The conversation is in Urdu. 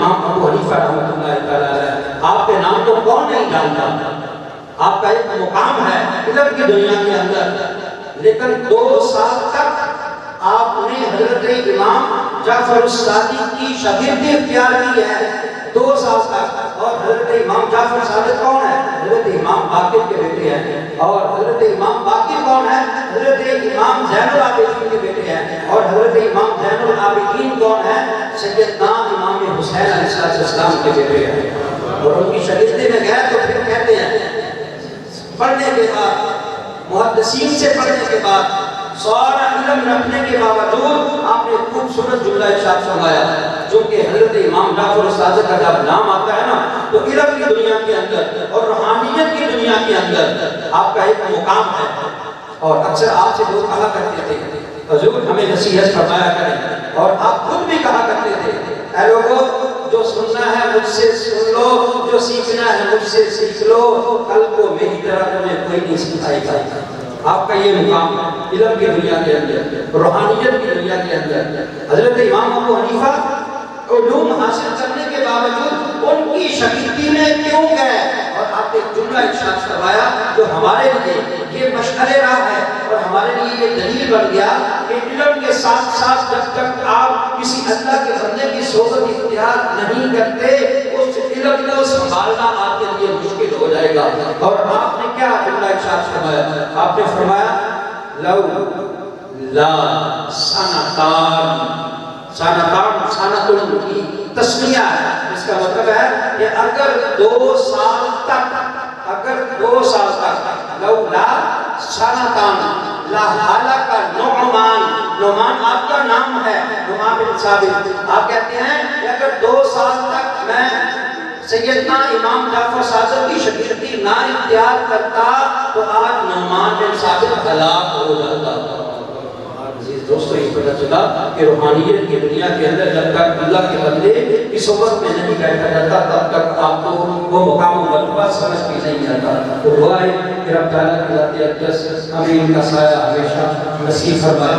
امام ابو حنیفہ رحمۃ اللہ تعالیٰ علیہ، آپ کے نام کو کون نہیں جانتا؟ آپ کا ایک مقام ہے علم کی دنیا کے اندر، لیکن 2 سال تک آپ نے حضرت امام جعفر الصادق کی شاگردی اختیار کی ہے، 2 سال تک۔ اور حضرت امام جعفر صادق کون ہے؟ حضرت امام باقر کے بیٹے ہیں۔ اور حضرت امام باقر کون ہے؟ حضرت امام زین العابدین کے بیٹے ہیں۔ اور حضرت امام زین العابدین کون ہے؟ سیدنا امام حسین علیہ السلام کے بیٹے ہیں۔ اور ان کی شاگردی میں گئے تو پھر کہتے ہیں پڑھنے کے بعد، محدثین سے پڑھنے کے بعد، سارا علم رکھنے کے باوجود آپ نے خوبصورت جملہ ارشاد فرمایا، جو کہ حضرت امام جعفر الصادق کا جب نام آتا ہے نا تو علم کی دنیا کے اندر اور روحانیت کی دنیا کے اندر آپ کا ایک مقام ہے۔ اور اکثر آپ سے لوگ کہا کرتے تھے حضور ہمیں نصیحت فرمایا کریں، اور آپ خود بھی کہا کرتے تھے اے لوگوں جو سننا ہے مجھ سے سن لو، جو سیکھنا ہے مجھ سے سیکھ لو، کل کو میری طرح تمہیں کوئی نہیں سکھائے گا۔ آپ کا یہ مقام ہے علم کی دنیا کے اندر، روحانیت کی دنیا کے اندر۔ حضرت امام ابو حنیفہ علوم حاصل کرنے کے باوجود ان کی شاگردی میں کیوں گئے؟ اور آپ نے جملہ ارشاد فرمایا جو ہمارے لیے یہ مشعل راہ ہے اور ہمارے لیے یہ دلیل بن گیا کہ علم کے ساتھ ساتھ جب تک آپ کسی اللہ کے بندے کی صحبت اختیار نہیں کرتے، اس علم کو سنبھالنا آپ کے لیے مشکل ہو جائے گا۔ اور آپ نے کیا جملہ ارشاد فرمایا؟ آپ نے فرمایا لو لا سنتان، سنت کی تسمیہ ہے، اس کا مطلب ہے کہ اگر 2 سال تک لولا سنتان لہلک نعمان، نعمان آپ کا نام ہے، نعمان بن ثابت، آپ کہتے ہیں کہ اگر 2 سال تک میں سیدنا امام جعفر صادق کی شاگردی نہ اختیار کرتا تو آج نعمان بن ثابت ہلاک ہو جاتا۔ دوستو یہ پتہ چلا کہ روحانیت کی دنیا کے اندر جب تک اللہ کے بندے کی صحبت میں نہیں بیٹھا جاتا تب تک آپ کو وہ مقام و مرتبہ سمجھ بھی نہیں آتا۔ تو دعا ہے کہ رب تعالیٰ کی ذات اقدس ہمیں ان کا سایہ ہمیشہ نصیب فرمائے۔